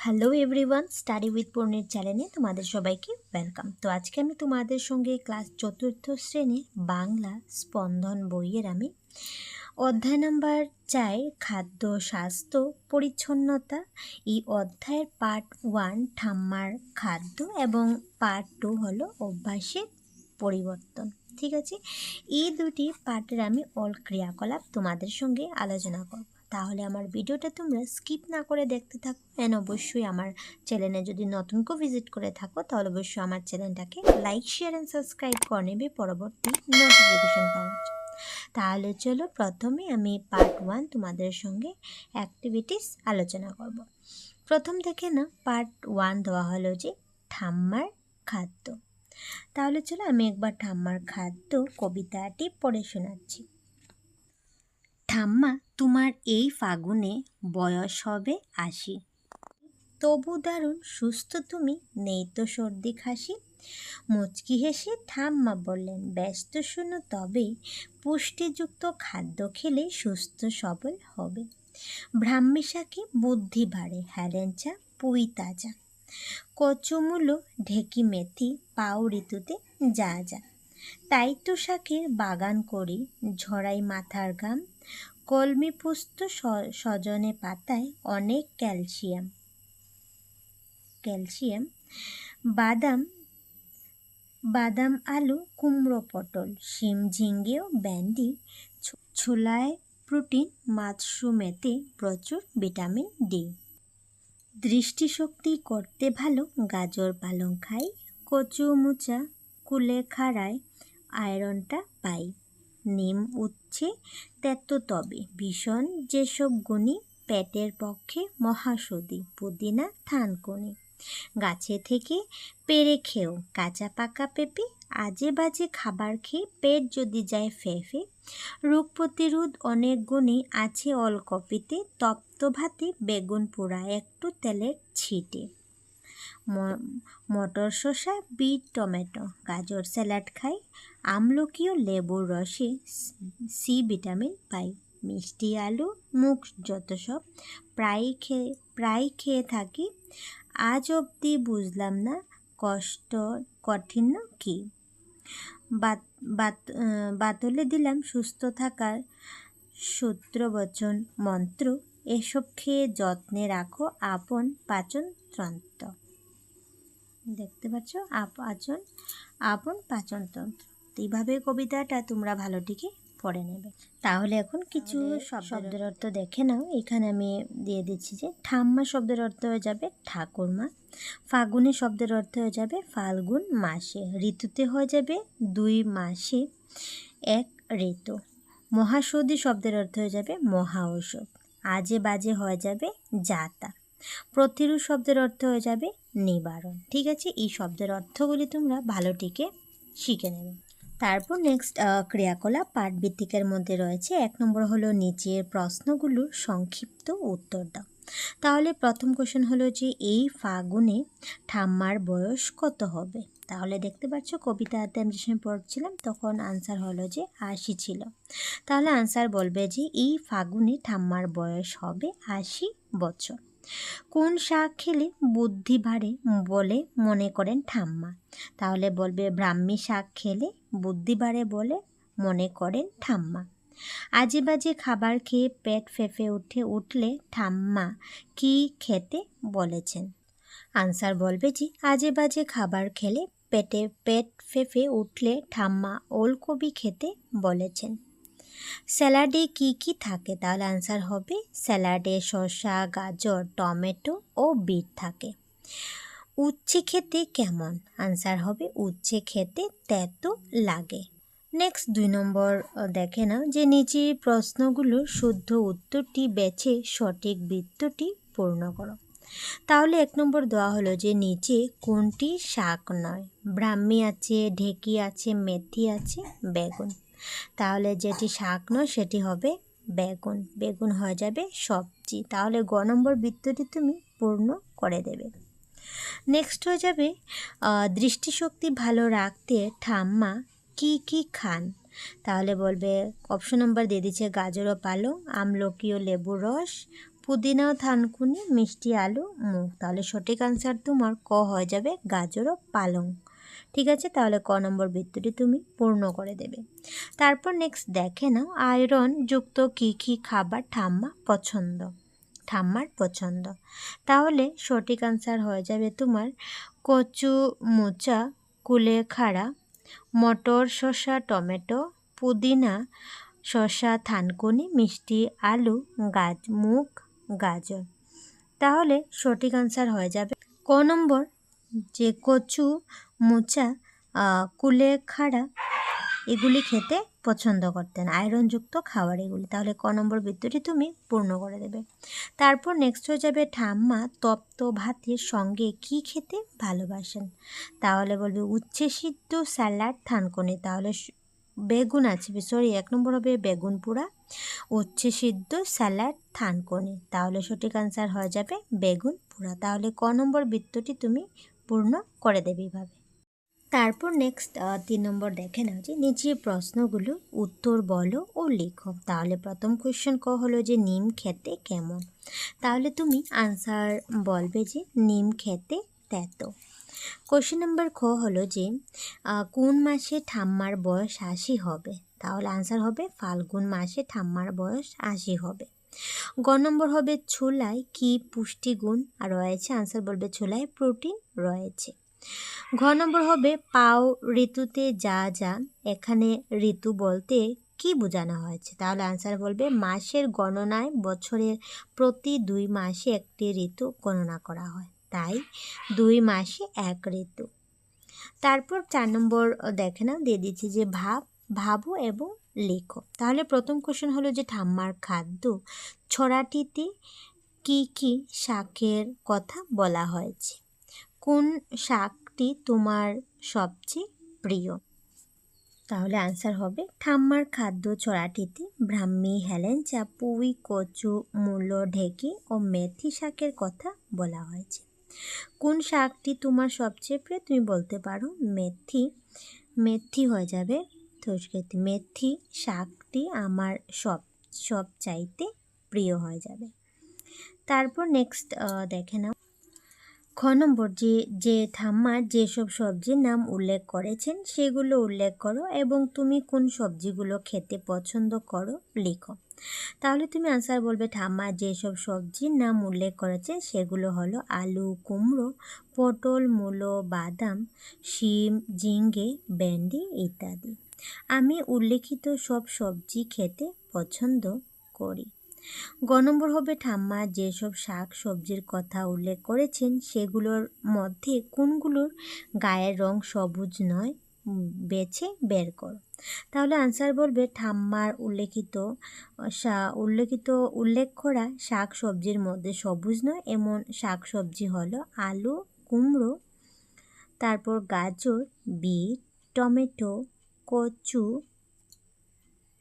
Hello everyone, study with পূর্ণির চ্যানেলে তোমাদের সবাইকে ওয়েলকাম। তো আজকে আমি তোমাদের সঙ্গে ক্লাস চতুর্থ শ্রেণীর বাংলা স্পন্দন বইয়ের আমি অধ্যায় নাম্বার 4 খাদ্য স্বাস্থ্য পরিচ্ছন্নতা এই অধ্যায়ের পার্ট 1 ঠাম্মার খাদ্য এবং পার্ট 2 হলো অভ্যাসের পরিবর্তন। ঠিক আছে, এই দুটি পার্টের আমি অল ক্রিয়াকলাপ তোমাদের সঙ্গে আলোচনা করব। তাহলে আমার ভিডিওটা তোমরা স্কিপ না করে দেখতে থাকো। অ্যান্ড অবশ্যই আমার চ্যানেলে যদি নতুন কেউ ভিজিট করে থাকো তাহলে অবশ্যই আমার চ্যানেলটাকে লাইক শেয়ার অ্যান্ড সাবস্ক্রাইব করে নেবে পরবর্তী নোটিফিকেশন পাওয়ার জন্য। তাহলে চলো প্রথমে আমি পার্ট 1 তোমাদের সঙ্গে অ্যাক্টিভিটিস আলোচনা করব। প্রথম থেকে না পার্ট 1 দেওয়া হলো যে ঠাম্মার খাদ্য। তাহলে চলো আমি একবার ঠাম্মার খাদ্য কবিতাটি পড়ে শোনাচ্ছি। ঠাম্মা, তোমার এই ফাগুনে বয়স হবে 80, তবু দারুণ সুস্থ তুমি, নেই তো সর্দি খাসি। মুচকি হেসে ঠাম্মা বললেন, ব্যস্ত শুনো তবে, পুষ্টিযুক্ত খাদ্য খেলে সুস্থ সবল হবে। ব্রাহ্মী শাকে বুদ্ধি বাড়ে, হেলেঞ্চা পুঁই তাজা, কচুমূলো ঢেকি মেথি পাও ঋতুতে যা যা। তাই তো শাকের বাগান করি, ঝরাই মাথার ঘাম, কলমি পুস্ত সজনে পাতায় অনেক ক্যালসিয়াম। বাদাম বাদাম আলু কুমড়ো পটল, শিম ঝিঙ্গেও ভেন্ডি, ছোলায় প্রোটিন, মাশরুমেতে প্রচুর ভিটামিন ডি। দৃষ্টিশক্তি করতে ভালো গাজর পালং খাই, কচু মুচা কুলেখাড়ায় আয়রনটা পাই। নিম উচ্ছে তেতো তবে ভীষণ যেসব গুণী, পেটের পক্ষে মহাসৌদি, পুদিনা থানকুনি। গাছে থেকে পেরে খেও কাঁচা পাকা পেঁপে, আজে বাজে খাবার খেয়ে পেট যদি যায় ফেঁফে। রোগ প্রতিরোধ অনেক গুণই আছে অলকপিতে, তপ্ত ভাতে বেগুন পোড়া একটু তেলের ছিটে। মটর শসা বিট টমেটো গাজর স্যালাড খাই, আমলকি ও লেবুর রসে সি ভিটামিন পাই। মিষ্টি আলু মুখ যত সব প্রায় খেয়ে থাকি, আজ অবধি বুঝলাম না কাঠিন্য কি। বাতলে দিলাম সুস্থ থাকার সূত্রবচন মন্ত্র, এসব খেয়ে যত্নে রাখো আপন পাচন তন্ত্র। দেখতে পাচ্ছ, আপন পাচনতন্ত্র। এইভাবে কবিতাটা তোমরা ভালোটিকে পড়ে নেবে। তাহলে এখন কিছু শব্দের অর্থ দেখে নাও। এখানে আমি দিয়ে দিচ্ছি যে ঠাম্মা শব্দের অর্থ হয়ে যাবে ঠাকুরমা, ফাগুনে শব্দের অর্থ হয়ে যাবে ফাল্গুন মাসে, ঋতুতে হয়ে যাবে 2 মাসে 1 ঋতু, মহাসৌদি শব্দের অর্থ হয়ে যাবে মহা ঔষধ, আজে বাজে হয়ে যাবে যাতা, প্রতিরোধ শব্দের অর্থ হয়ে যাবে নিবারণ। ঠিক আছে, এই শব্দের অর্থগুলি তোমরা ভালোটিকে শিখে নেবে। তারপর নেক্সট ক্রিয়াকলাপ পাঠভিত্তিকের মধ্যে রয়েছে। 1 নম্বর হলো নিচের প্রশ্নগুলোর সংক্ষিপ্ত উত্তর দাও। তাহলে প্রথম কোশ্চেন হলো যে এই ফাগুনে ঠাম্মার বয়স কত হবে। তাহলে দেখতে পাচ্ছ কবিতাতে আমি যে সময় পড়ছিলাম তখন আনসার হলো যে 80 ছিল। তাহলে আনসার বলবে যে এই ফাগুনে ঠাম্মার বয়স হবে 80 বছর। কোন শাক খেলে বুদ্ধি বাড়ে বলে মনে করেন ঠাম্মা। তাহলে বলবে ব্রাহ্মী শাক খেলে বুদ্ধি বাড়ে বলে মনে করেন ঠাম্মা। আজে বাজে খাবার খেয়ে পেট ফেঁপে উঠলে ঠাম্মা কি খেতে বলেছেন। আনসার বলবে যে আজে বাজে খাবার খেলে পেট ফেঁপে উঠলে ঠাম্মা ওলকপি খেতে বলেছেন। স্যালাডে কি কি থাকে। তাহলে আনসার হবে স্যালাডে শসা গাজর টমেটো ও বিট থাকে। উচ্ছে খেতে কেমন। আনসার হবে উচ্ছে খেতে তেতো লাগে। নেক্সট 2 নম্বর দেখে নাও যে নিচে প্রশ্নগুলোর শুদ্ধ উত্তরটি বেছে সঠিক বৃত্তটি পূর্ণ করো। তাহলে 1 নম্বর দেওয়া হলো যে নিচে কোনটি শাক নয়। ব্রাহ্মী আছে, ঢেকি আছে, মেথি আছে, বেগুন। তাহলে যেটি শাক নয় সেটি হবে বেগুন। বেগুন হয়ে যাবে সবজি। তাহলে গ নম্বর বৃত্তটি তুমি পূর্ণ করে দেবে। নেক্সট হয়ে যাবে দৃষ্টিশক্তি ভালো রাখতে ঠাম্মা কি কি খান। তাহলে বলবে অপশন নাম্বার দিয়ে দিচ্ছে গাজর ও পালং, আমলকি ও লেবুর রস, পুদিনা ও থানকুনি, মিষ্টি আলু, মুগ। তাহলে সঠিক আনসার তোমার ক হয়ে যাবে গাজর ও পালং। ঠিক আছে, তাহলে ক নম্বর বৃত্তটি তুমি পূর্ণ করে দেবে। তারপর নেক্সট দেখে নাও, আয়রন যুক্ত কী খাবার ঠাম্মার পছন্দ। তাহলে সঠিক আনসার হয়ে যাবে তোমার কচু, মোচা, কুলেখাড়া, মটর, শসা, টমেটো, পুদিনা, শসা, থানকুনি, মিষ্টি আলু, মুগ, গাজর। তাহলে সঠিক আনসার হয়ে যাবে ক নম্বর, যে কচু, মোচা, কুলেখাড়া এগুলি খেতে পছন্দ করতেন, আয়রনযুক্ত খাবার এগুলি। তাহলে ক নম্বর বৃত্তটি তুমি পূর্ণ করে দেবে। তারপর নেক্সট হয়ে যাবে ঠাম্মা তপ্ত ভাতের সঙ্গে কি খেতে ভালোবাসেন। তাহলে বলবে উচ্ছে সিদ্ধ, স্যালাড, থানকুনি। তাহলে বেগুন আছে, সরি 1 নম্বর হবে বেগুন পোড়া, উচ্ছে সিদ্ধ, স্যালাড, থানকুনি। তাহলে সঠিক আনসার হয়ে যাবে বেগুন পোড়া। তাহলে ক নম্বর বৃত্তটি তুমি পূর্ণ করে দেবে এভাবে। তারপর নেক্সট 3 নম্বর দেখে নাও যে নিচের প্রশ্নগুলো উত্তর বলো ও লেখো। তাহলে প্রথম কোয়েশ্চেন ক হলো যে নিম খেতে কেমন। তাহলে তুমি আনসার বলবে যে নিম খেতে তেতো। কোয়েশ্চেন নাম্বার খ হলো যে কোন মাসে ঠাম্মার বয়স 80 হবে। তাহলে আনসার হবে ফাল্গুন মাসে ঠাম্মার বয়স 80 হবে। গ নম্বর হবে ছোলায় কি পুষ্টিগুণ রয়েছে। আনসার বলবে ছোলায় প্রোটিন রয়েছে। ঘ নম্বর হবে পাও ঋতুতে যা যা। এখানে ঋতু বলতে কি বোঝানো হয়েছে। তাহলে আনসার বলবে মাসের গণনায় বছরের প্রতি 2 মাসে একটি ঋতু গণনা করা হয়, তাই 2 মাসে এক ঋতু। তারপর 4 নম্বর দেখে নাও, দিয়ে দিচ্ছি যে ভাবো এবং লেখো। তাহলে প্রথম কোশ্চেন হলো যে ঠাম্মার খাদ্য ছড়াটিতে কি কি শাকের কথা বলা হয়েছে। কোন শাকটি তোমার সবচেয়ে প্রিয়। তাহলে আনসার হবে ঠাম্মার খাদ্য ছড়াটিতে ব্রাহ্মী, হেলেঞ্চা, পুঁই, কচু, মূলো, ঢেঁকি ও মেথি শাকের কথা বলা হয়েছে। কোন শাকটি তোমার সবচেয়ে প্রিয়, তুমি বলতে পারো মেথি হয়ে যাবে। মেথি শাকটি আমার সব চাইতে প্রিয় হয়ে যাবে। তারপর নেক্সট দেখে নাও, খ নম্বর যে ঠাম্মা যেসব সবজির নাম উল্লেখ করেছেন সেগুলো উল্লেখ করো এবং তুমি কোন সবজিগুলো খেতে পছন্দ করো লিখো। তাহলে তুমি আনসার বলবে ঠাম্মা যেসব সবজির নাম উল্লেখ করেছে সেগুলো হলো আলু, কুমড়ো, পটল, মূলো, বাদাম, শিম, ঝিঙ্গে, ভেন্ডি ইত্যাদি। আমি উল্লেখিত সব সবজি খেতে পছন্দ করি। গ নম্বর হবে ঠাম্মা যেসব শাক সবজির কথা উল্লেখ করেছেন সেগুলোর মধ্যে কোনগুলোর গায়ের রং সবুজ নয় বেছে বের করো। তাহলে আনসার বলবে ঠাম্মার উল্লেখ করা শাক সবজির মধ্যে সবুজ নয় এমন শাক সবজি হলো আলু, কুমড়ো, তারপর গাজর, বিট, টমেটো, কচু,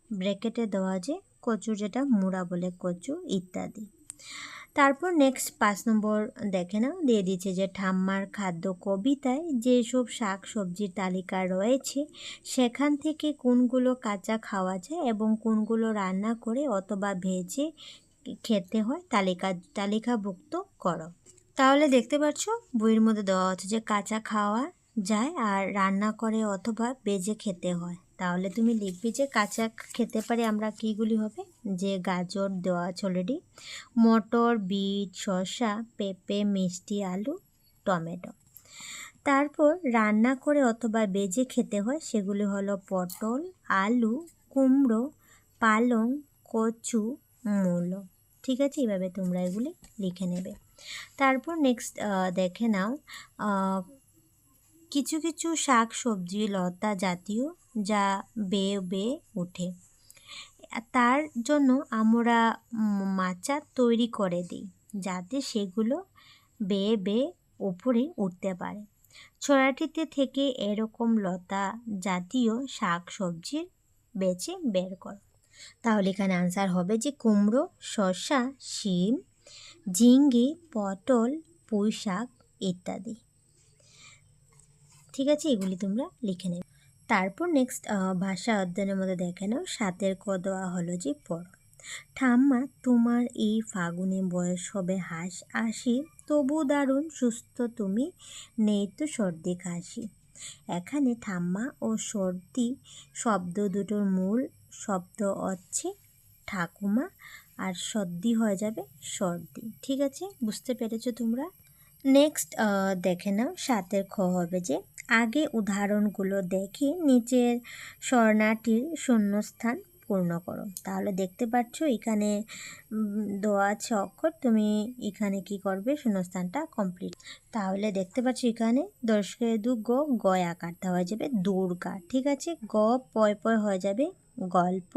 ব্র্যাকেটে দেওয়া যে কচু যেটা মুড়া বলে কচু ইত্যাদি। তারপর নেক্সট 5 নম্বর দেখে নাও, দিয়ে দিচ্ছে যে ঠাম্মার খাদ্য কবিতায় যেসব শাক সবজির তালিকা রয়েছে সেখান থেকে কোনগুলো কাঁচা খাওয়া যায় এবং কোনগুলো রান্না করে অথবা ভেজে খেতে হয় তালিকাভুক্ত করো। তাহলে দেখতে পাচ্ছ বইয়ের মধ্যে দেওয়া আছে যে কাঁচা খাওয়া যায় আর রান্না করে অথবা ভেজে খেতে হয়। তাহলে তুমি লিখবি যে কাঁচা খেতে পারি আমরা কীগুলি হবে, যে গাজর দেওয়া আছে অলরেডি, মটর, বিট, শসা, পেঁপে, মিষ্টি আলু, টমেটো। তারপর রান্না করে অথবা ভেজে খেতে হয় সেগুলি হলো পটল, আলু, কুমড়ো, পালং, কচু, মূলো। ঠিক আছে, এইভাবে তোমরা এগুলি লিখে নেবে। তারপর নেক্সট দেখে নাও, কিছু কিছু শাক সবজি লতা জাতীয় যা বেয়ে ওঠে, তার জন্য আমরা মাচা তৈরি করে দিই যাতে সেগুলো বেয়ে উপরে উঠতে পারে। ছড়াটিতে থেকে এরকম লতা জাতীয় শাক সবজির বেছে বের করো। তাহলে এখানে আনসার হবে যে কুমড়ো, শসা, শিম, ঝিঙ্গি, পটল, পুঁই শাক ইত্যাদি। ঠিক আছে, এগুলি তোমরা লিখে নেবে। তারপর নেক্সট ভাষা অধ্যয়নের মধ্যে দেখে নাও 7 ক দেওয়া হলো যে পড়ো। ঠাম্মা তোমার এই ফাগুনে বয়স হবে 80, তবু দারুণ সুস্থ তুমি, নেই তো সর্দি কাশি। এখানে ঠাম্মা ও সর্দি শব্দ দুটোর মূল শব্দ হচ্ছে ঠাকুমা, আর সর্দি হয়ে যাবে সর্দি। ঠিক আছে, বুঝতে পেরেছো তোমরা? নেক্সট দেখে নাও 7 খ হবে যে আগে উদাহরণগুলো দেখে নিচের স্বর্ণাটির শূন্যস্থান পূর্ণ করো। তাহলে দেখতে পাচ্ছ এখানে দেওয়া আছে অক্ষর, তুমি এখানে কি করবে, শূন্যস্থানটা কমপ্লিট। তাহলে দেখতে পাচ্ছ এখানে দর্শকে দু গয় আকারটা হয়ে যাবে দুর্গা। ঠিক আছে, গ পয় পয় হয়ে যাবে গল্প,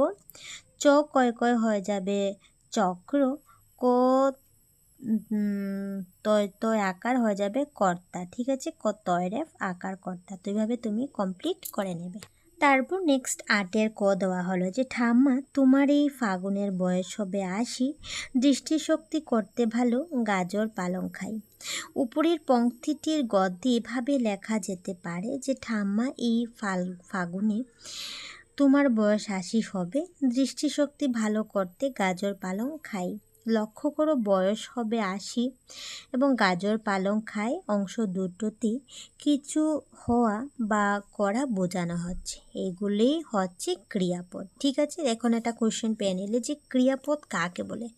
চ কয় কয় হয়ে যাবে চক্র, ক তয় তয় আকার হয়ে যাবে কর্তা। ঠিক আছে, তয়রেফ আকার কর্তা। তো এইভাবে তুমি কমপ্লিট করে নেবে। তারপর নেক্সট 8 ক দেওয়া হলো যে ঠাম্মা তোমার এই ফাগুনের বয়স হবে 80, দৃষ্টিশক্তি করতে ভালো, গাজর পালং খাই। উপরের পংক্তিটির গদ্যে এভাবে লেখা যেতে পারে যে ঠাম্মা এই ফাগুনে তোমার বয়স 80 হবে, দৃষ্টিশক্তি ভালো করতে গাজর পালং খাই। লক্ষ্য করো বয়স হবে 80 এবং গাজর পালং খায় অংশ দুটোতে কিছু হওয়া বা করা বোঝানো হচ্ছে, এগুলি হচ্ছে ক্রিয়াপদ। ঠিক আছে, এখন একটা কোয়েশ্চেন পেয়ে নিলে যে ক্রিয়াপদ কাকে বলে,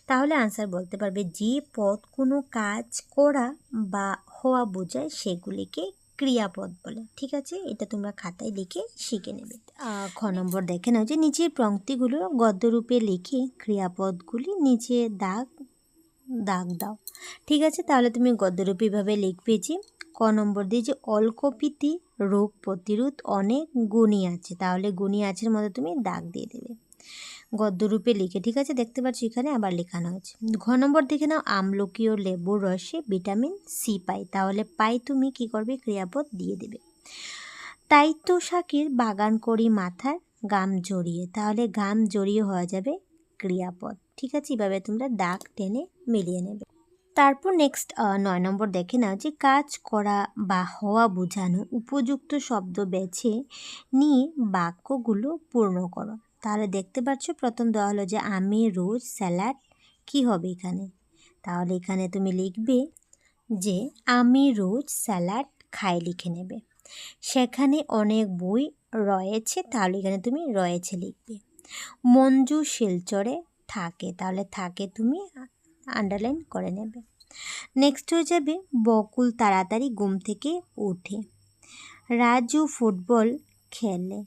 তাহলে আনসার বলতে পারবে যে পদ কোনো কাজ করা বা হওয়া বোঝায় সেগুলিকে ক্রিয়াপদ বলে। ঠিক আছে, এটা তোমরা খাতায় লিখে শিখে নেবে। খ নম্বর দেখে নাও যে নিচের পংক্তিগুলো গদ্যরূপে লিখে ক্রিয়াপদগুলি নিচে দাগ দাও। ঠিক আছে, তাহলে তুমি গদ্যরূপে এভাবে লিখবে যে ক নম্বর দিয়ে যে অলকপিতে রোগ প্রতিরোধ অনেক গুণী আছে, তাহলে গুণী আছের মধ্যে তুমি দাগ দিয়ে দেবে গদ্যরূপে লিখে। ঠিক আছে, দেখতে পাচ্ছ এখানে আবার লেখানো হয়েছে। ঘ নম্বর দেখে নাও আমলকি ও লেবুর রসে ভিটামিন সি পাই, তাহলে পাই তুমি কি করবে, ক্রিয়াপদ দিয়ে দেবে। তাই তো শাকের বাগান করি মাথার গাম জড়িয়ে, তাহলে গাম জড়িয়ে হয়ে যাবে ক্রিয়াপদ। ঠিক আছে, এভাবে তোমরা দাগ টেনে মিলিয়ে নেবে। তারপর নেক্সট 9 নম্বর দেখে নাও যে কাজ করা বা হওয়া বোঝানো উপযুক্ত শব্দ বেছে নিয়ে বাক্যগুলো পূর্ণ করো। তাহলে দেখতে পাচ্ছ প্রথম দেওয়া হলো যে আমি রোজ স্যালাড, কি হবে এখানে, তাহলে এখানে তুমি লিখবে যে আমি রোজ স্যালাড খাই, লিখে নেবে। সেখানে অনেক বই রয়েছে, তাহলে এখানে তুমি রয়েছে লিখবে। মঞ্জু শিলচরে থাকে, তাহলে থাকে তুমি আন্ডারলাইন করে নেবে। নেক্সট হয়ে যাবে বকুল তাড়াতাড়ি ঘুম থেকে ওঠে, রাজু ফুটবল খেলে।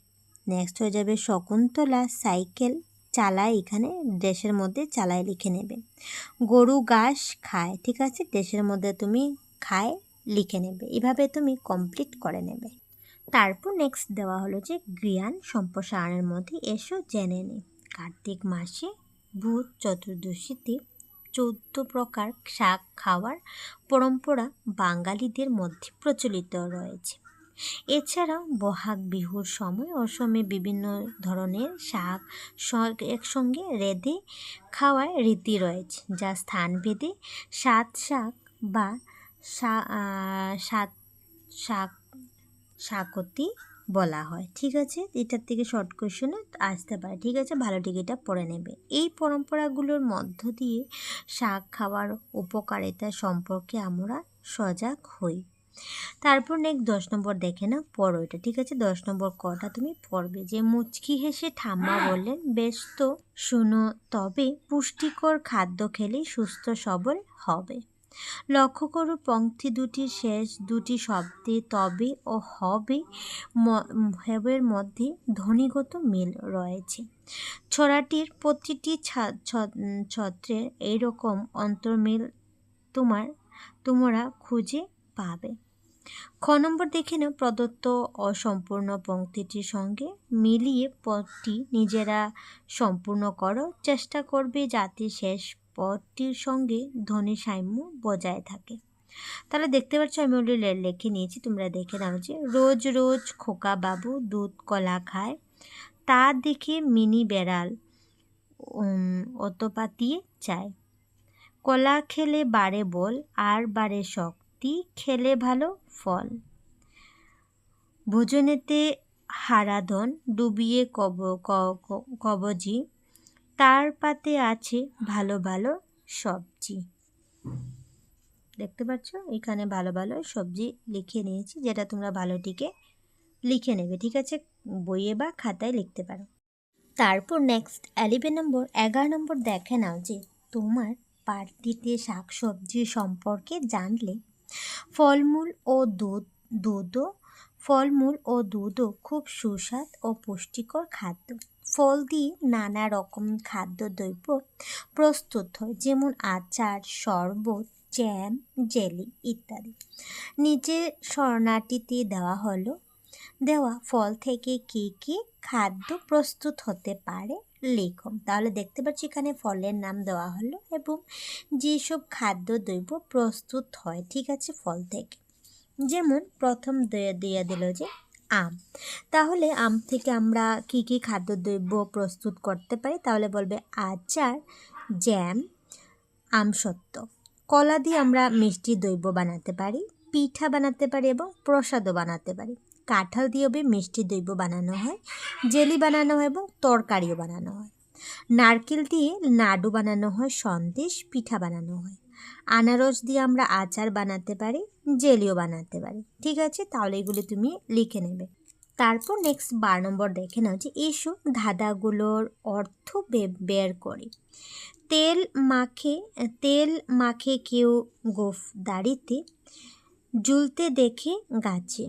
নেক্সট হয়ে যাবে শকুন্তলা সাইকেল চালায়, এখানে দেশের মধ্যে চালায় লিখে নেবে। গরু ঘাস খায়, ঠিক আছে, দেশের মধ্যে তুমি খায় লিখে নেবে। এভাবে তুমি কমপ্লিট করে নেবে। তারপর নেক্সট দেওয়া হলো যে জ্ঞান সম্প্রসারণের মধ্যে এসো জেনে নে। কার্তিক মাসে ভূত চতুর্দশীতে 14 প্রকার শাক খাওয়ার পরম্পরা বাঙালিদের মধ্যে প্রচলিত রয়েছে। এছাড়াও বহাগ বিহুর সময় অসমে বিভিন্ন ধরনের শাক একসঙ্গে রেঁধে খাওয়ার রীতি রয়েছে, যা স্থানভেদে সাত শাক বা শাকতি বলা হয়। ঠিক আছে, এটার থেকে শর্ট কোয়েশ্চেনও আসতে পারে। ঠিক আছে, ভালো টিকিটা পড়ে নেবে। এই পরম্পরাগুলোর মধ্য দিয়ে শাক খাওয়ার উপকারিতা সম্পর্কে আমরা সজাগ হই। তারপর নেক্সট 10 নম্বর দেখে না, পড়ো এটা। ঠিক আছে, 10 নম্বর কটা তুমি পড়বে যে মুচকি হেসে ঠাম্মা বললেন বেশ তো শুনো, তবে পুষ্টিকর খাদ্য খেলেই সুস্থ সবল হবে। লক্ষ্য করো পংক্তি দুটির শেষ দুটি শব্দে তবে ও হবের মধ্যে ধ্বনিগত মিল রয়েছে। ছড়াটির প্রতিটি ছত্রে এইরকম অন্তর্মিল তোমরা খুঁজে পাবে। খ নম্বর দেখে নাও প্রদত্ত অসম্পূর্ণ পংক্তিটির সঙ্গে মিলিয়ে পদটি নিজেরা সম্পূর্ণ করো, চেষ্টা করবে যাতে শেষ পদটির সঙ্গে ধ্বনি সাম্য বজায় থাকে। তাহলে দেখতে পাচ্ছ আমি অলরেডি লিখে নিয়েছি, তোমরা দেখে নাও যে রোজ রোজ খোকা বাবু দুধ কলা খায়, তা দেখে মিনি বেড়াল অত পাতিয়ে চায়। কলা খেলে বাড়ে বল আর বাড়ে শক্তি, খেলে ভালো ফল। ভোজনেতে হারাধন ডুবিয়ে কবজি, তার পাতে আছে ভালো ভালো সবজি। দেখতে পাচ্ছ এখানে ভালো ভালো সবজি লিখে নিয়েছি, যেটা তোমরা ভালোটিকে লিখে নেবে, ঠিক আছে, বইয়ে বা খাতায় লিখতে পারো। তারপর নেক্সট 11 নম্বর দেখে নাও যে তোমার পার্টিতে শাকসবজি সম্পর্কে জানলে ফলমূল ও দুধও খুব সুস্বাদ ও পুষ্টিকর খাদ্য। ফল দিয়ে নানা রকম খাদ্যদ্রব্য প্রস্তুত হয়, যেমন আচার, শরবত, জ্যাম, জেলি ইত্যাদি। নিচের স্বর্ণাটিতে দেওয়া ফল থেকে কি কি খাদ্য প্রস্তুত হতে পারে লেখো। তাহলে দেখতে পাচ্ছি এখানে ফলের নাম দেওয়া হলো এবং যেসব খাদ্যদ্রব্য প্রস্তুত হয়, ঠিক আছে, ফল থেকে। যেমন প্রথম দিয়ে দিল যে আম। তাহলে আম থেকে আমরা কি কি খাদ্যদ্রব্য প্রস্তুত করতে পারি, তাহলে বলবে আচার, জ্যাম, আমসত্ত্ব। কলা দিয়ে আমরা মিষ্টি দ্রব্য বানাতে পারি, পিঠা বানাতে পারি এবং প্রসাদও বানাতে পারি। কাঁঠাল দিয়েও মিষ্টি দ্রব্য বানানো হয়, জেলি বানানো হয় এবং তরকারিও বানানো হয়। নারকেল দিয়ে নাড়ু বানানো হয়, সন্দেশ, পিঠা বানানো হয়। আনারস দিয়ে আমরা আচার বানাতে পারি, জেলিও বানাতে পারি, ঠিক আছে। তাহলে এগুলি তুমি লিখে নেবে। তারপর নেক্সট 12 নম্বর দেখে নাও যে এইসব ধাঁধাগুলোর অর্থ বের করে। তেল মাখে কেউ গোঁফ দাড়িতে, ঝুলতে দেখে গাছে।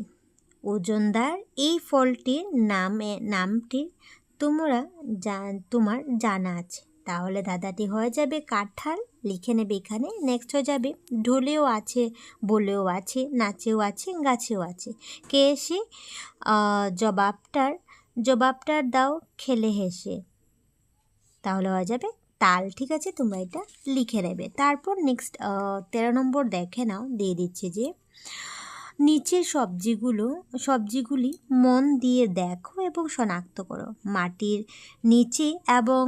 ওজনদার এই ফলটির নামটি তোমার জানা আছে। তাহলে দাদাটি হয়ে যাবে কাঁঠাল, লিখে নেবে এখানে। নেক্সট হয়ে যাবে ঢোলেও আছে, বলেও আছে, নাচেও আছে, গাছেও আছে। কে এসে জবাবটার দাও খেলে হেসে। তাহলে হয়ে যাবে তাল, ঠিক আছে, তোমরা এটা লিখে নেবে। তারপর নেক্সট 13 নম্বর দেখে নাও, দিয়ে দিচ্ছে যে নিচের সবজিগুলি মন দিয়ে দেখো এবং শনাক্ত করো। মাটির নিচে এবং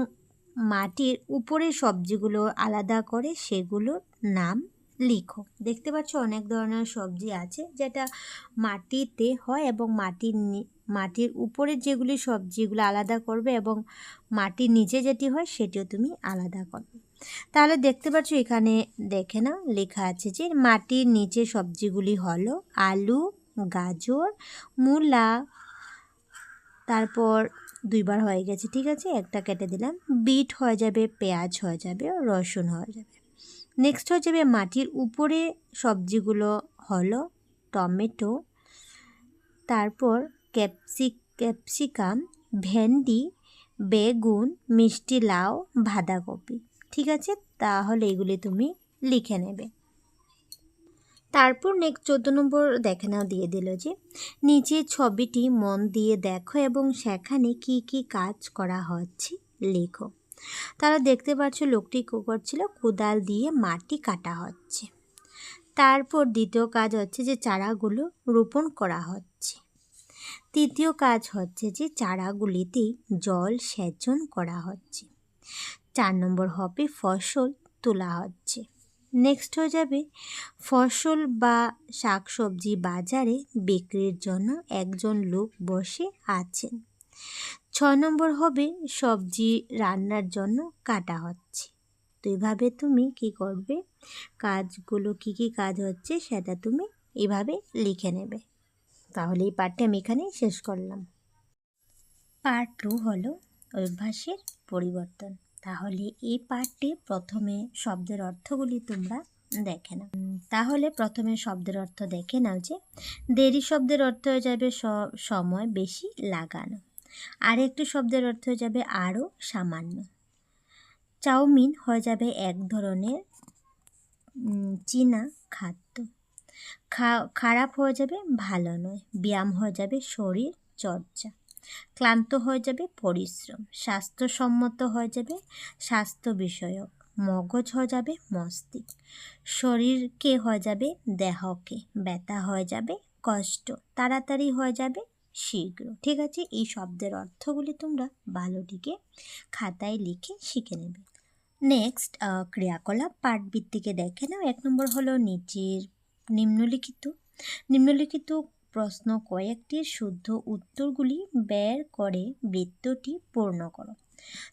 মাটির উপরে সবজিগুলো আলাদা করে সেগুলোর নাম লিখো। দেখতে পাচ্ছ অনেক ধরনের সবজি আছে যেটা মাটিতে হয় এবং মাটির উপরে যেগুলি সবজিগুলো আলাদা করবে এবং মাটির নিচে যেটি হয় সেটিও তুমি আলাদা করবে। তাহলে দেখতে পাচ্ছ এখানে দেখে নাও, লেখা আছে যে মাটির নিচে সবজিগুলি হলো আলু, গাজর, মূলা, তারপর 2 বার হয়ে গেছে, ঠিক আছে, একটা কেটে দিলাম। বিট হয়ে যাবে, পেঁয়াজ হয়ে যাবে, রসুন হয়ে যাবে। নেক্সট হয়ে যাবে মাটির উপরে সবজিগুলো হলো টমেটো, তারপর ক্যাপসিকাম, ভেন্ডি, বেগুন, মিষ্টি লাউ, বাঁধাকপি, ঠিক আছে। তাহলে এগুলি তুমি লিখে নেবে। তারপর নেক্সট 14 নম্বর দেখে নাও, দিয়ে দিল যে নিচের ছবিটি মন দিয়ে দেখো এবং সেখানে কি কি কাজ করা হচ্ছে লেখো। তারা দেখতে পাচ্ছ লোকটি কী করছিল, কোদাল দিয়ে মাটি কাটা হচ্ছে। তারপর দ্বিতীয় কাজ হচ্ছে যে চারাগুলো রোপণ করা হচ্ছে। তৃতীয় কাজ হচ্ছে যে চারাগুলিতে জল সেচন করা হচ্ছে। 4 নম্বর হবে ফসল তোলা হচ্ছে। নেক্সট হয়ে যাবে ফসল বা শাকসবজি বাজারে বিক্রির জন্য একজন লোক বসে আছেন। 6 নম্বর হবে সবজি রান্নার জন্য কাটা হচ্ছে। তো এইভাবে তুমি কি করবে, কাজগুলো কি কি কাজ হচ্ছে সেটা তুমি এইভাবে লিখে নেবে। তাহলে এই পার্টটা আমি এখানেই শেষ করলাম। পার্ট 2 হলো অভ্যাসের পরিবর্তন। তাহলে এই পার্টে প্রথমে শব্দের অর্থগুলি তোমরা দেখে নাও। তাহলে প্রথমে শব্দের অর্থ দেখে নাও যে দেরি শব্দের অর্থ হয়ে যাবে সময় বেশি লাগানো। আর একটি শব্দের অর্থ হয়ে যাবে আরও সামান্য। চাউমিন হয়ে যাবে এক ধরনের চীনা খাদ্য। খারাপ হয়ে যাবে ভালো নয়। ব্যায়াম হয়ে যাবে শরীর চর্চা। ক্লান্ত হয়ে যাবে পরিশ্রম। স্বাস্থ্যসম্মত হয়ে যাবে স্বাস্থ্য বিষয়ক। মগজ হয়ে যাবে মস্তিষ্ক। শরীরকে হয়ে যাবে দেহকে। ব্যথা হয়ে যাবে কষ্ট। তাড়াতাড়ি হয়ে যাবে শীঘ্র, ঠিক আছে। এই শব্দের অর্থগুলি তোমরা ভালোটিকে খাতায় লিখে শিখে নেবে। নেক্সট ক্রিয়াকলাপ পাঠ ভিত্তিকে দেখে নাও। 1 নম্বর হলো নিচের নিম্নলিখিত প্রশ্ন কয়েকটির শুদ্ধ উত্তরগুলি বের করে বৃত্তটি পূর্ণ করো।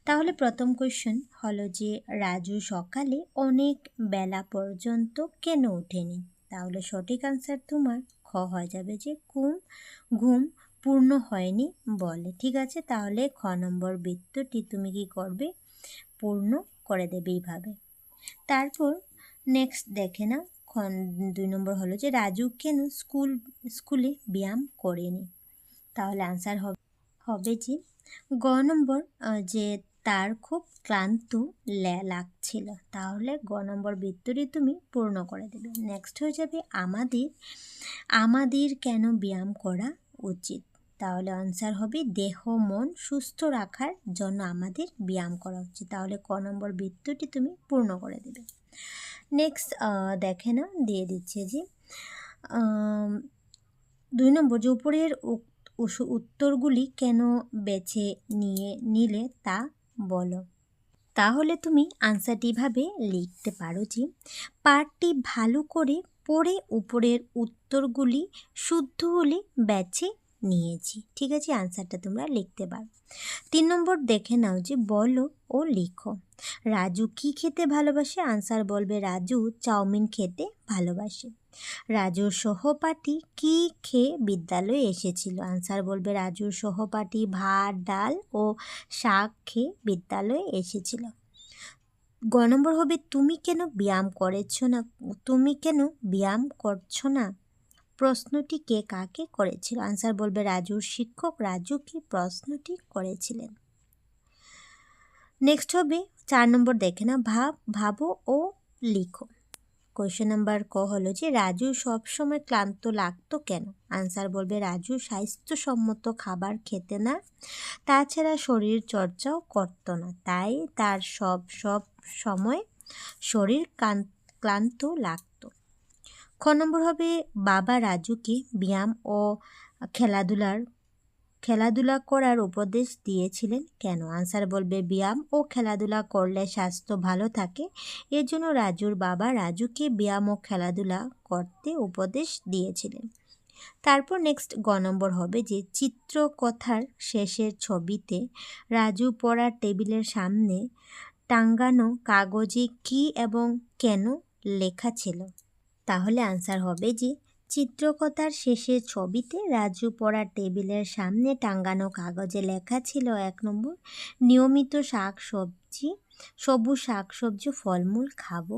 তাহলে প্রথম কোয়েশ্চেন হলো যে রাজু সকালে অনেক বেলা পর্যন্ত কেন ওঠেনি? তাহলে সঠিক আনসার তোমার খ হয়ে যাবে যে ঘুম পূর্ণ হয়নি বলে। ঠিক আছে, তাহলে খ নম্বর বৃত্তটি তুমি কি করবে? পূর্ণ করে দেবে এইভাবে। তারপর নেক্সট দেখে না, 2 নম্বর হলো যে রাজু কেন স্কুলে ব্যায়াম করেনি? তাহলে আনসার হবে যে গ নম্বর, যে তার খুব ক্লান্ত লাগছিল। তাহলে গ নম্বর বৃত্তটি তুমি পূর্ণ করে দেবে। নেক্সট হয়ে যাবে আমাদের কেন ব্যায়াম করা উচিত? তাহলে আনসার হবে দেহ মন সুস্থ রাখার জন্য আমাদের ব্যায়াম করা উচিত। তাহলে ক নম্বর বৃত্তটি তুমি পূর্ণ করে দেবে। নেক্সট দেখে না, দিয়ে দিচ্ছে যে 2 নম্বর, যে উপরের উত্তরগুলি কেন বেছে নিলে তা বলো। তাহলে তুমি আনসারটি এভাবে লিখতে পারো যে পাঠটি ভালো করে পড়ে উপরের উত্তরগুলি শুদ্ধ হলে বেছে নিয়েছি। ঠিক আছে, আনসারটা তোমরা লিখতে পারো। 3 নম্বর দেখে নাও যে বলো ও লিখো। রাজু কি খেতে ভালোবাসে? আনসার বলবে রাজু চাউমিন খেতে ভালোবাসে। রাজুর সহপাঠী কি খেয়ে বিদ্যালয়ে এসেছিল? আনসার বলবে রাজুর সহপাঠী ভাত ডাল ও শাক খেয়ে বিদ্যালয়ে এসেছিল। গ নম্বর হবে তুমি কেন ব্যায়াম করছো না? প্রশ্নটি কে কাকে করেছিল? আনসার বলবে রাজুর শিক্ষক রাজুকে প্রশ্নটি করেছিলেন। নেক্সট হবে 4 নম্বর দেখে না, ভাবো ও লিখো। কোয়েশ্চেন নাম্বার ক হলো যে রাজু সবসময় ক্লান্ত লাগতো কেন? আনসার বলবে রাজু স্বাস্থ্যসম্মত খাবার খেতে না, তাছাড়া শরীর চর্চাও করতো না, তাই তার সব সময় শরীর ক্লান্ত লাগতো। খ নম্বর হবে বাবা রাজুকে ব্যায়াম ও খেলাধুলা করার উপদেশ দিয়েছিলেন কেন? আনসার বলবে ব্যায়াম ও খেলাধুলা করলে স্বাস্থ্য ভালো থাকে, এজন্য রাজুর বাবা রাজুকে ব্যায়াম ও খেলাধুলা করতে উপদেশ দিয়েছিলেন। তারপর নেক্সট গ নম্বর হবে যে চিত্রকথার শেষের ছবিতে রাজু পড়ার টেবিলের সামনে টাঙ্গানো কাগজে কি এবং কেন লেখা ছিল? তাহলে আনসার হবে যে চিত্রকথার শেষের ছবিতে রাজু পড়ার টেবিলের সামনে টাঙ্গানো কাগজে লেখা ছিল 1 নম্বর নিয়মিত সবুজ শাকসবজি ফলমূল খাবো,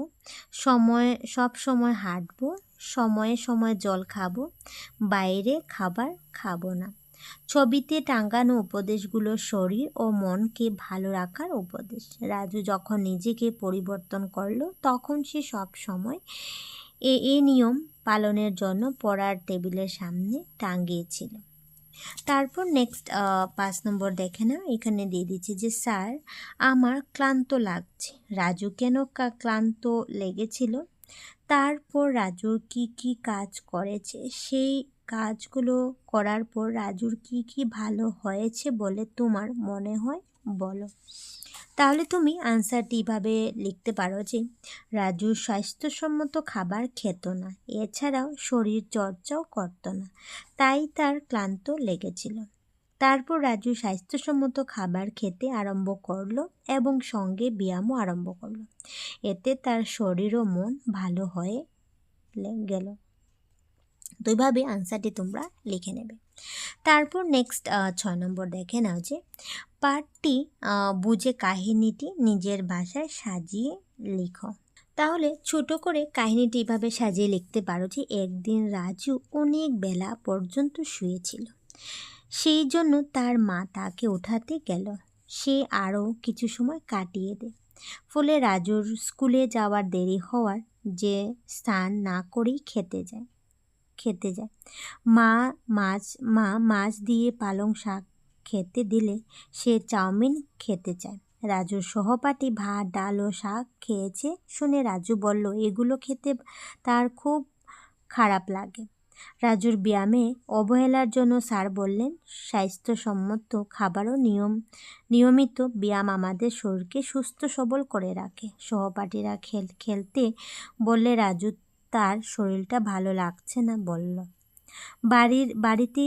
সব সময় হাঁটবো, সময়ে সময়ে জল খাবো, বাইরে খাবার খাবো না। ছবিতে টাঙ্গানো উপদেশগুলো শরীর ও মনকে ভালো রাখার উপদেশ। রাজু যখন নিজেকে পরিবর্তন করলো তখন সে সব সময় এই নিয়ম পালনের জন্য পড়ার টেবিলের সামনে টাঙিয়েছিল। তারপর নেক্সট 5 নম্বর দেখে না, এখানে দিয়ে দিচ্ছে যে স্যার আমার ক্লান্ত লাগছে। রাজু কেন ক্লান্ত লেগেছিল? তারপর রাজুর কি কাজ করেছে, সেই কাজগুলো করার পর রাজুর কি ভালো হয়েছে বলে তোমার মনে হয় বলো। তাহলে তুমি আনসারটি এভাবে লিখতে পারো যে রাজু স্বাস্থ্যসম্মত খাবার খেত না, এছাড়াও শরীর চর্চাও করতো না, তাই তার ক্লান্ত লেগেছিল। তারপর রাজু স্বাস্থ্যসম্মত খাবার খেতে আরম্ভ করলো এবং সঙ্গে ব্যায়ামও আরম্ভ করলো, এতে তার শরীর ও মন ভালো হয়ে গেল। তো এইভাবে আনসারটি তোমরা লিখে নেবে। তারপর নেক্সট 6 নম্বর দেখে নাও যে পাঠটি বুঝে কাহিনীটি নিজের ভাষায় সাজিয়ে লিখো। তাহলে ছোট করে কাহিনীটি এভাবে সাজিয়ে লিখতে পারো যে একদিন রাজু অনেক বেলা পর্যন্ত শুয়েছিল, সেই জন্য তার মা তাকে উঠাতে গেল। সে আরও কিছু সময় কাটিয়ে দেয়, ফলে রাজুর স্কুলে যাওয়ার দেরি হওয়ার যে স্নান না করেই খেতে যায়। মা মাছ দিয়ে পালং শাক খেতে দিলে সে চাউমিন খেতে চায়। রাজুর সহপাঠী ভাত ডাল ও শাক খেয়েছে শুনে রাজু বলল এগুলো খেতে তার খুব খারাপ লাগে। রাজুর ব্যায়ামে অবহেলার জন্য স্যার বললেন স্বাস্থ্যসম্মত খাবার ও নিয়মিত ব্যায়াম আমাদের শরীরকে সুস্থ সবল করে রাখে। সহপাঠীরা খেলতে বললে রাজু তার শরীরটা ভালো লাগছে না বলল। বাড়িতে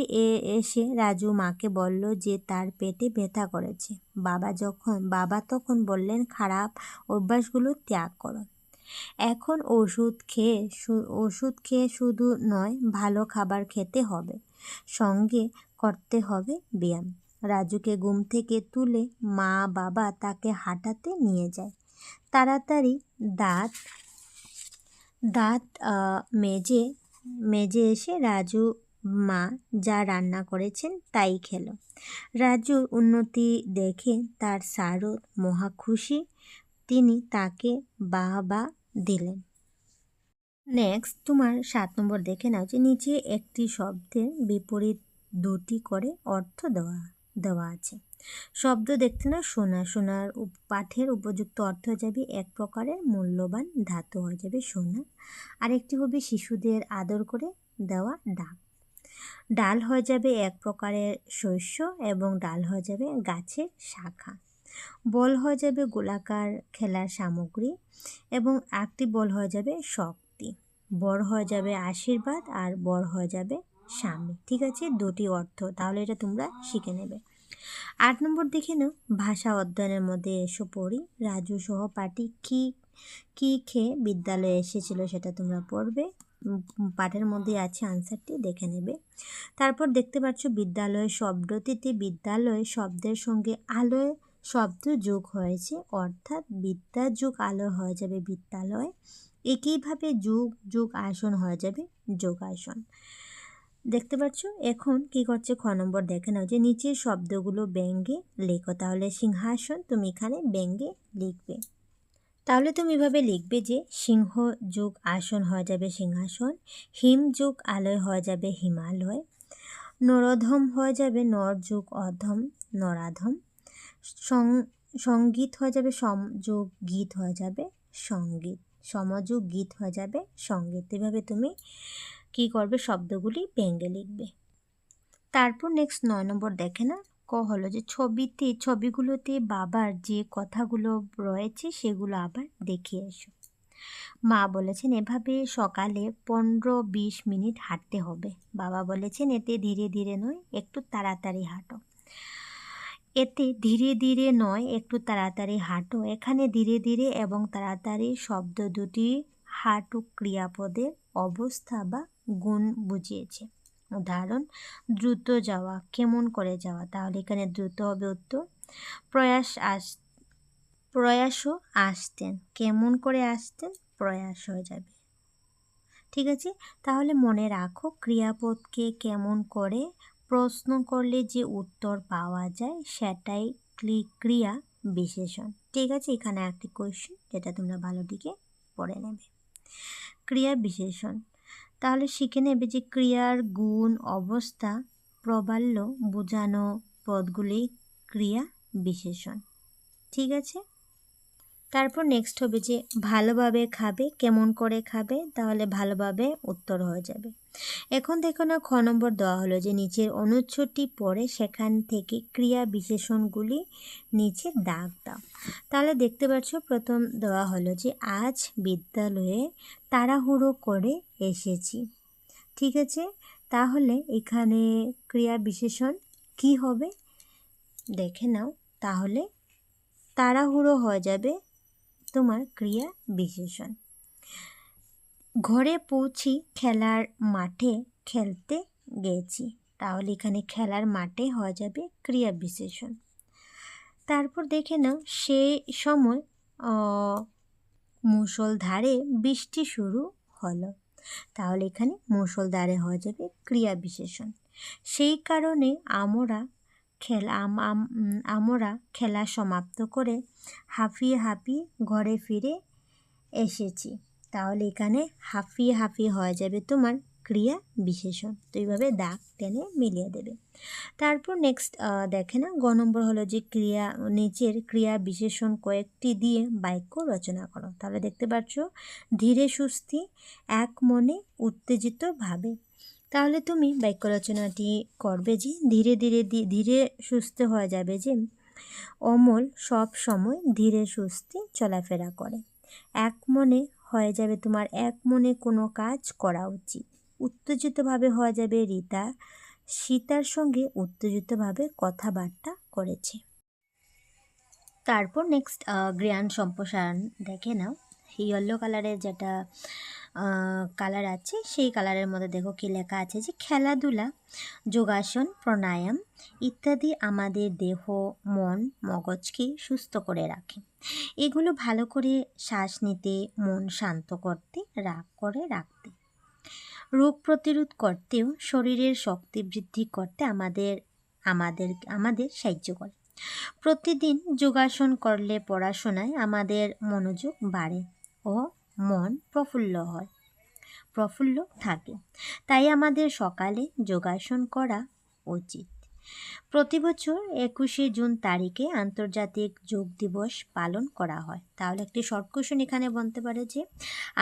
এসে রাজু মাকে বলল যে তার পেটে ব্যথা করেছে। বাবা তখন বললেন, খারাপ অভ্যাসগুলো ত্যাগ করো। এখন ওষুধ খেয়ে শুধু নয়, ভালো খাবার খেতে হবে, সঙ্গে করতে হবে ব্যায়াম। রাজুকে ঘুম থেকে তুলে বাবা তাকে হাঁটাতে নিয়ে যায়। তাড়াতাড়ি দাঁত মেজে এসে রাজু মা যা রান্না করেছেন তাই খেলো। রাজুর উন্নতি দেখে তার শারদ মহা খুশি। তিনি তাকে বাহবা দিলেন। নেক্সট তোমার 7 নম্বর দেখে নাও যে নিচে একটি শব্দের বিপরীত দুটি করে অর্থ দেওয়া আছে। শব্দ দেখতে না সোনার পাঠের উপযুক্ত অর্থ হয়ে যাবে এক প্রকারের মূল্যবান ধাতু হয়ে যাবে সোনা। আরেকটি হবে শিশুদের আদর করে দেওয়া ডাক। ডাল হয়ে যাবে এক প্রকারের শস্য এবং ডাল হয়ে যাবে গাছের শাখা। বল হয়ে যাবে গোলাকার খেলার সামগ্রী এবং একটি বল হয়ে যাবে শক্তি। বর হয়ে যাবে আশীর্বাদ আর বর হয়ে যাবে স্বামী। ঠিক আছে, দুটি অর্থ, তাহলে এটা তোমরা শিখে নেবে। 8 নম্বর দেখে নাও, ভাষা অধ্যয়নের মধ্যে এসো পড়ি। রাজু সহপাঠী কি খেয়ে বিদ্যালয়ে এসেছিল সেটা তোমরা পড়বে। পাঠের মধ্যে আছে, আনসারটি দেখে নেবে। তারপর দেখতে পাচ্ছ বিদ্যালয় শব্দটিতে বিদ্যালয় শব্দের সঙ্গে আলোয় শব্দ যোগ হয়েছে, অর্থাৎ বিদ্যা যোগ আলো হয়ে যাবে বিদ্যালয়। একইভাবে যোগ আসন হয়ে যাবে যোগাসন। দেখতে পাচ্ছ। এখন কি করছে, খ নম্বর দেখে নাও যে নিচের শব্দগুলো ব্যঙ্গে লেখো। তাহলে সিংহাসন তুমি এখানে ব্যঙ্গে লিখবে। তাহলে তুমি এভাবে লিখবে যে সিংহ যোগ আসন হয়ে যাবে সিংহাসন, হিম যোগ আলয় হয়ে যাবে হিমালয়, নরধম হয়ে যাবে নর যোগ অধম নরাধম, সঙ্গীত হয়ে যাবে সমযোগ গীত হয়ে যাবে সঙ্গীত, সমযোগ গীত হয়ে যাবে সঙ্গীত। এভাবে তুমি কি করবে, শব্দগুলি ব্যঙ্গে লিখবে। তারপর নেক্সট 9 নম্বর দেখে না, হলো যে ছবিগুলোতে বাবার যে কথাগুলো রয়েছে সেগুলো আবার দেখিয়ে এসো। মা বলেছেন এভাবে সকালে 15-20 মিনিট হাঁটতে হবে। বাবা বলেছেন এতে ধীরে ধীরে নয়, একটু তাড়াতাড়ি হাঁটো। এখানে ধীরে ধীরে এবং তাড়াতাড়ি শব্দ দুটি হাঁটু ক্রিয়াপদের অবস্থা বা গুণ বুঝিয়েছে। উদাহরণ, দ্রুত যাওয়া, কেমন করে যাওয়া, তাহলে এখানে দ্রুত হবে উত্তর। প্রয়াসও আসতেন, কেমন করে আসতেন, প্রয়াস হয়ে যাবে। ঠিক আছে, তাহলে মনে রাখো ক্রিয়াপদকে কেমন করে প্রশ্ন করলে যে উত্তর পাওয়া যায় সেটাই ক্রিয়া বিশেষণ। ঠিক আছে, এখানে একটি কোয়েশ্চেন যেটা তোমরা ভালো দিকে পড়ে নেবে। ক্রিয়া বিশেষণ, তাহলে শিখে নেবে যে ক্রিয়ার গুণ, অবস্থা, প্রবাল্য বোঝানো পদগুলি ক্রিয়া বিশেষণ। ঠিক আছে, তারপর নেক্সট হবে যে ভালোভাবে খাবে, কেমন করে খাবে, তাহলে ভালোভাবে উত্তর হয়ে যাবে। এখন দেখো না, খ নম্বর দেওয়া হলো যে নিচের অনুচ্ছেদটি পড়ে সেখান থেকে ক্রিয়া বিশেষণগুলি নিচে দাগ দাও। তাহলে দেখতে পাচ্ছ প্রথম দেওয়া হলো যে আজ বিদ্যালয়ে তাড়াহুড়ো করে এসেছি। ঠিক আছে, তাহলে এখানে ক্রিয়া বিশেষণ কি হবে দেখে নাও। তাহলে তাড়াহুড়ো হয়ে যাবে তোমার ক্রিয়া বিশেষণ। ঘরে পৌঁছি খেলার মাঠে খেলতে গেছি, তাহলে এখানে খেলার মাঠে হয়ে যাবে ক্রিয়া বিশেষণ। তারপর দেখে নাও সেই সময় মুষলধারে বৃষ্টি শুরু হলো, তাহলে এখানে মুষলধারে হয়ে যাবে ক্রিয়া বিশেষণ। সেই কারণে আমরা খেলা সমাপ্ত করে হাঁপিয়ে ঘরে ফিরে এসেছি, তাহলে এখানে হাঁপিয়ে হয়ে যাবে তোমার ক্রিয়া বিশেষণ। তো এইভাবে দাগ টেনে মিলিয়ে দেবে। তারপর নেক্সট দেখে না, গ নম্বর হলো যে নিচের ক্রিয়া বিশেষণ কয়েকটি দিয়ে বাক্য রচনা করো। তাহলে দেখতে পাচ্ছ ধীরে সুস্থি, এক মনে, উত্তেজিত ভাবে। তাহলে তুমি বাক্য রচনাটি করবে যে ধীরে সুস্থ হয়ে যাবে যে অমল সব সময় ধীরে সুস্থে চলাফেরা করে। এক মনে হয়ে যাবে তোমার এক মনে কোনো কাজ করা উচিত। উত্তেজিতভাবে হয়ে যাবে রীতা সীতার সঙ্গে উত্তেজিতভাবে কথাবার্তা করেছে। তারপর নেক্সট জ্ঞান সম্প্রসারণ দেখে নাও। ইয়েলো কালারের যেটা কালার আছে সেই কালারের মধ্যে দেখো কি লেখা আছে যে খেলাধুলা, যোগাসন, প্রাণায়াম ইত্যাদি আমাদের দেহ, মন, মগজকে সুস্থ করে রাখে। এগুলো ভালো করে শ্বাস নিতে, মন শান্ত করতে, রাখতে, রোগ প্রতিরোধ করতেও, শরীরের শক্তি বৃদ্ধি করতে আমাদের সাহায্য করে। প্রতিদিন যোগাসন করলে পড়াশোনায় আমাদের মনোযোগ বাড়ে ও মন প্রফুল্ল থাকে। তাই আমাদের সকালে যোগাসন করা উচিত। প্রতি বছর 21শে জুন তারিখে আন্তর্জাতিক যোগ দিবস পালন করা হয়। তাহলে একটি শর্ট কোশ্চেন এখানে বলতে পারে যে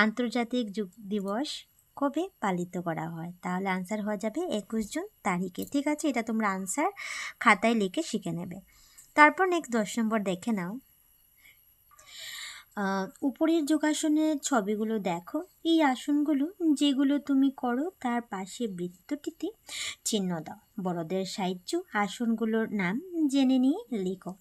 আন্তর্জাতিক যোগ দিবস কবে পালিত করা হয়? তাহলে আনসার হয়ে যাবে 21 জুন তারিখে। ঠিক আছে, এটা তোমরা আনসার খাতায় লিখে শিখে নেবে। তারপর নেক্সট 10 নম্বর দেখে নাও। উপরের যোগাসনের ছবিগুলো দেখো। এই আসনগুলো যেগুলো তুমি করো তার পাশে বৃত্তটিতে চিহ্ন দাও। বড়দের সাহায্য আসনগুলোর নাম জেনে নিয়ে লিখো।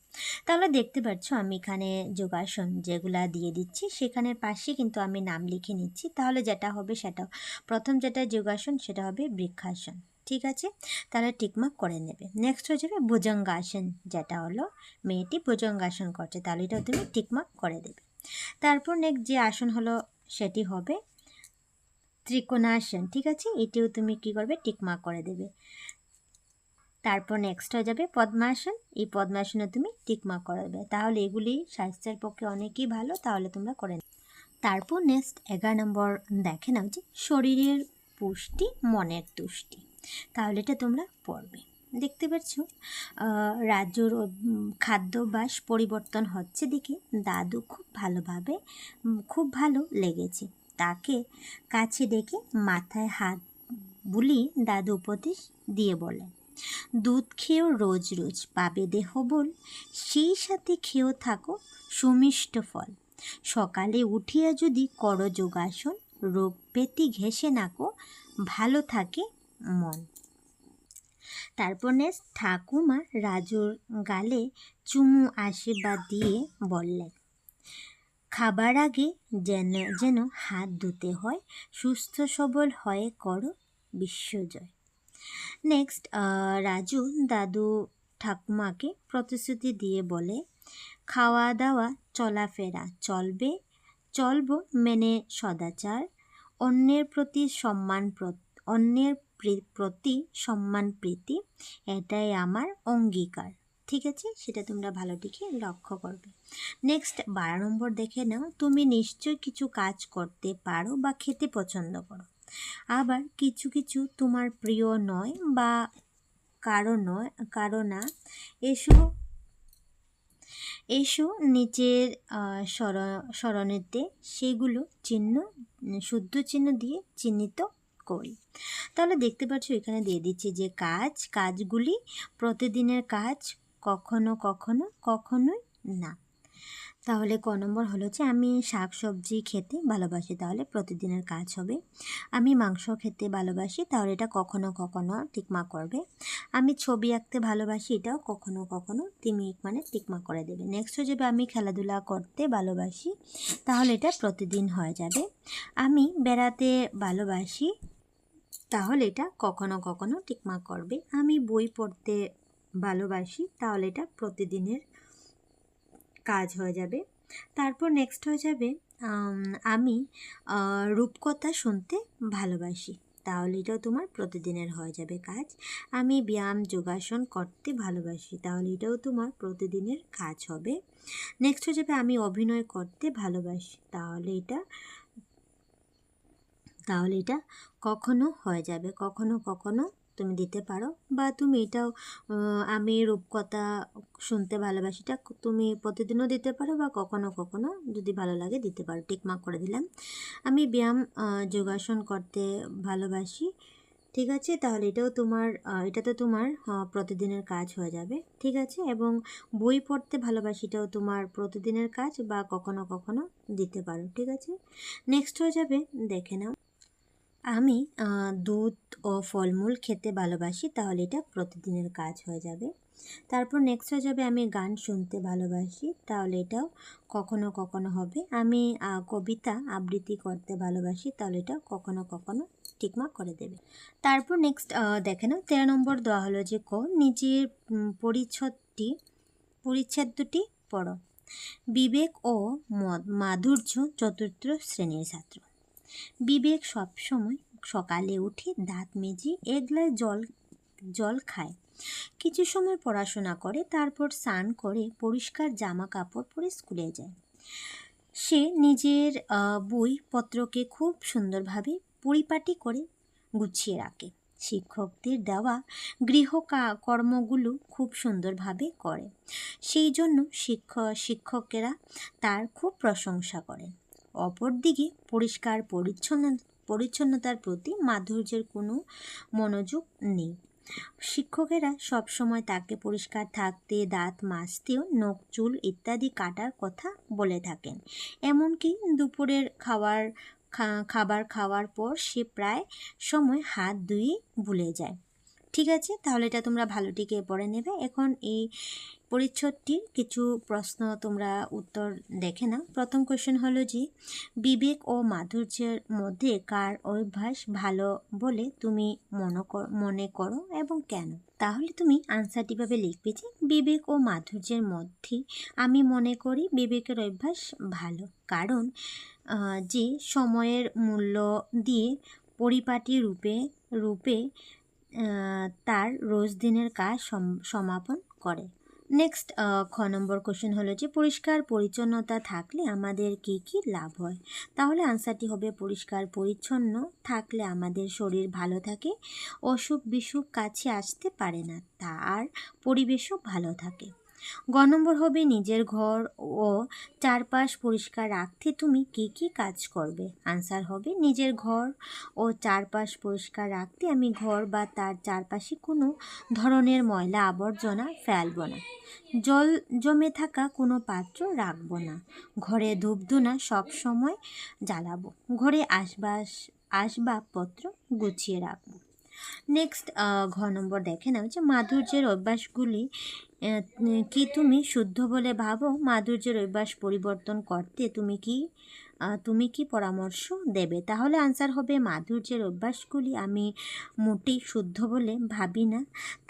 তাহলে দেখতে পাচ্ছ আমি এখানে যোগাসন যেগুলা দিয়ে দিচ্ছি সেখানের পাশে কিন্তু আমি নাম লিখে নিচ্ছি। তাহলে যেটা হবে সেটা প্রথম যেটা যোগাসন সেটা হবে বৃক্ষাসন। ঠিক আছে, তাহলে টিকমার্ক করে নেবে। নেক্সট হয়ে যাবে ভুজঙ্গাসন, যেটা হলো মেয়েটি ভুজঙ্গাসন করছে, তাহলে এটাও তুমি টিকমার্ক করে দেবে। তারপর নেক্সট যে আসন হলো সেটি হবে ত্রিকোণাসন। ঠিক আছে, এটিও তুমি কি করবে? টিকমার্ক করে দেবে। তারপর নেক্সট হয়ে যাবে পদ্মাসন। এই পদ্মাসনে তুমি টিকমার্ক করে দেবে। তাহলে এগুলি স্বাস্থ্যের পক্ষে অনেকই ভালো, তাহলে তোমরা করে নেবে। তারপর নেক্সট 11 নম্বর দেখে নাও যে শরীরের পুষ্টি মনের তুষ্টি। তাহলে এটা তোমরা পড়বে। দেখতে পাচ্ছ রাজুর খাদ্যাভ্যাস পরিবর্তন হচ্ছে দেখে দাদু খুব ভালো লেগেছে। তাকে কাছে ডেকে মাথায় হাত বুলিয়ে দাদু উপদেশ দিয়ে বলে, দুধ খেয়েও রোজ রোজ পাবে দেহ বল, সেই সাথে খেয়েও থাকো সুমিষ্ট ফল। সকালে উঠিয়া যদি করো যোগাসন, রোগ ব্যাধি ঘেঁষে নাকো, ভালো থাকে মন। তারপর নেক্সট ঠাকুমা রাজুর গালে চুমু আশীর্বাদ দিয়ে বললেন, খাবার আগে যেন হাত ধুতে হয়, সুস্থ সবল হয়ে করো বিশ্বজয়। নেক্সট রাজু দাদু ঠাকুমাকে প্রতিশ্রুতি দিয়ে বলে, খাওয়া দাওয়া চলাফেরা চলবো মেনে সদাচার, অন্যের প্রতি সম্মান প্রীতি, এটাই আমার অঙ্গীকার। ঠিক আছে, সেটা তোমরা ভালো দিকে লক্ষ্য করবে। নেক্সট 12 নম্বর দেখে নাও। তুমি নিশ্চয় কিছু কাজ করতে পারো বা খেতে পছন্দ করো, আবার কিছু কিছু তোমার প্রিয় নয় বা কারো না। এসো নিচের সরণিতে সেগুলো শুদ্ধ চিহ্ন দিয়ে চিহ্নিত করি। তাহলে দেখতে পাচ্ছ এখানে দিয়ে দিচ্ছি যে কাজগুলি প্রতিদিনের কাজ, কখনোই না। তাহলে ক নম্বর হলো যে আমি শাক সবজি খেতে ভালোবাসি, তাহলে প্রতিদিনের কাজ হবে। আমি মাংস খেতে ভালোবাসি, তাহলে এটা কখনো টিকমার্ক করবে। আমি ছবি আঁকতে ভালোবাসি, এটাও কখনো তুমি টিকমার্ক করে দেবে। নেক্সট হয়ে যাবে আমি খেলাধুলা করতে ভালোবাসি, তাহলে এটা প্রতিদিন হয়ে যাবে। আমি বেড়াতে ভালোবাসি, তাহলে এটা কখনো টিকমার্ক করবে। আমি বই পড়তে ভালোবাসি, তাহলে এটা প্রতিদিনের কাজ হয়ে যাবে। তারপর নেক্সট হয়ে যাবে আমি রূপকথা শুনতে ভালোবাসি, তাহলে এটাও তোমার প্রতিদিনের হয়ে যাবে কাজ। আমি ব্যায়াম যোগাসন করতে ভালোবাসি, তাহলে এটাও তোমার প্রতিদিনের কাজ হবে। নেক্সট হয়ে যাবে আমি অভিনয় করতে ভালোবাসি, তাহলে এটা কখনো হয়ে যাবে। কখনো তুমি দিতে পারো, বা তুমি এটাও আমি রূপকথা শুনতে ভালোবাসি, এটা তুমি প্রতিদিনও দিতে পারো বা কখনো যদি ভালো লাগে দিতে পারো। টিকমার্ক করে দিলাম। আমি ব্যায়াম যোগাসন করতে ভালোবাসি, ঠিক আছে, তাহলে এটাও তোমার এটা তো তোমার প্রতিদিনের কাজ হয়ে যাবে। ঠিক আছে, এবং বই পড়তে ভালোবাসি, এটাও তোমার প্রতিদিনের কাজ বা কখনো দিতে পারো। ঠিক আছে, নেক্সট হয়ে যাবে দেখে নাও আমি দুধ ও ফলমূল খেতে ভালোবাসি, তাহলে এটা প্রতিদিনের কাজ হয়ে যাবে। তারপর নেক্সট হয়ে যাবে আমি গান শুনতে ভালোবাসি, তাহলে এটাও কখনো কখনো হবে। আমি কবিতা আবৃত্তি করতে ভালোবাসি, তাহলে এটাও কখনো কখনো টিকমার্ক করে দেবে। তারপর নেক্সট দেখে নাও 13 নম্বর দেওয়া হলো যে নিজের পরিচ্ছেদটি পড়ো। বিবেক ও মাধুর্য চতুর্থ শ্রেণীর ছাত্র। বিবেক সবসময় সকালে উঠে দাঁত মেজে এক গ্লাস জল খায়, কিছু সময় পড়াশোনা করে, তারপর স্নান করে পরিষ্কার জামা কাপড় পরে স্কুলে যায়। সে নিজের বইপত্রকে খুব সুন্দরভাবে পরিপাটি করে গুছিয়ে রাখে। শিক্ষকদের দেওয়া কর্মগুলো খুব সুন্দরভাবে করে, সেই জন্য শিক্ষকেরা তার খুব প্রশংসা করেন। অপরদিকে পরিচ্ছন্নতার প্রতি মাধুর্যের কোনো মনোযোগ নেই। শিক্ষকেরা সবসময় তাকে পরিষ্কার থাকতে, দাঁত মাজতেও, নখ চুল ইত্যাদি কাটার কথা বলে থাকেন। এমনকি দুপুরের খাবার খাওয়ার পর সে প্রায় সময় হাত ধুয়ে ভুলে যায়। ঠিক আছে, তাহলে এটা তোমরা ভালোটিকে পড়ে নেবে। এখন এই পরিচ্ছদটির কিছু প্রশ্ন তোমরা উত্তর দেখে নাও। প্রথম কোয়েশ্চেন হলো যে বিবেক ও মাধুর্যের মধ্যে কার অভ্যাস ভালো বলে তুমি মনে করো এবং কেন? তাহলে তুমি আনসারটি ভাবে লিখবে যে বিবেক ও মাধুর্যের মধ্যে আমি মনে করি বিবেকের অভ্যাস ভালো, কারণ যে সময়ের মূল্য দিয়ে পরিপাটি রূপে তার রোজ দিনের কাজ সমাপন করে। নেক্সট খ নম্বর কোশ্চেন হলো যে পরিষ্কার পরিচ্ছন্নতা থাকলে আমাদের কী কী লাভ হয়? তাহলে আনসারটি হবে পরিষ্কার পরিচ্ছন্ন থাকলে আমাদের শরীর ভালো থাকে, অসুখ বিসুখ কাছে আসতে পারে না, তার পরিবেশও ভালো থাকে। গ নম্বর হবে নিজের ঘর ও চারপাশ পরিষ্কার রাখতে তুমি কী কী কাজ করবে? আনসার হবে নিজের ঘর ও চারপাশ পরিষ্কার রাখতে আমি ঘর বা তার চারপাশে কোনো ধরনের ময়লা আবর্জনা ফেলব না, জল জমে থাকা কোনো পাত্র রাখব না, ঘরে ধূপধুনা সবসময় জ্বালাবো, ঘরে আসবাবপত্র গুছিয়ে রাখবো। নেক্সট ঘ নম্বর দেখে নাও যে মাধুর্যের অভ্যাসগুলি কি তুমি শুদ্ধ বলে ভাবো? মাধুর্যের অভ্যাস পরিবর্তন করতে তুমি কি পরামর্শ দেবে? তাহলে আনসার হবে মাধুর্যের অভ্যাসগুলি আমি মোটেই শুদ্ধ বলে ভাবি না,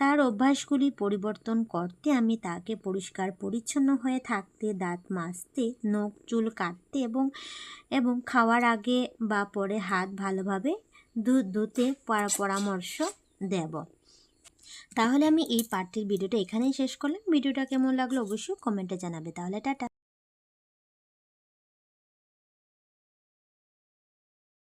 তার অভ্যাসগুলি পরিবর্তন করতে আমি তাকে পরিষ্কার পরিচ্ছন্ন হয়ে থাকতে, দাঁত মাজতে, নখ চুল কাটতে এবং খাওয়ার আগে বা পরে হাত ভালোভাবে ধুতে পরামর্শ দেব। তাহলে আমি এই পার্টটির ভিডিওটা এখানেই শেষ করলাম। ভিডিওটা কেমন লাগলো অবশ্যই কমেন্টে জানাবে। তাহলে টাটা।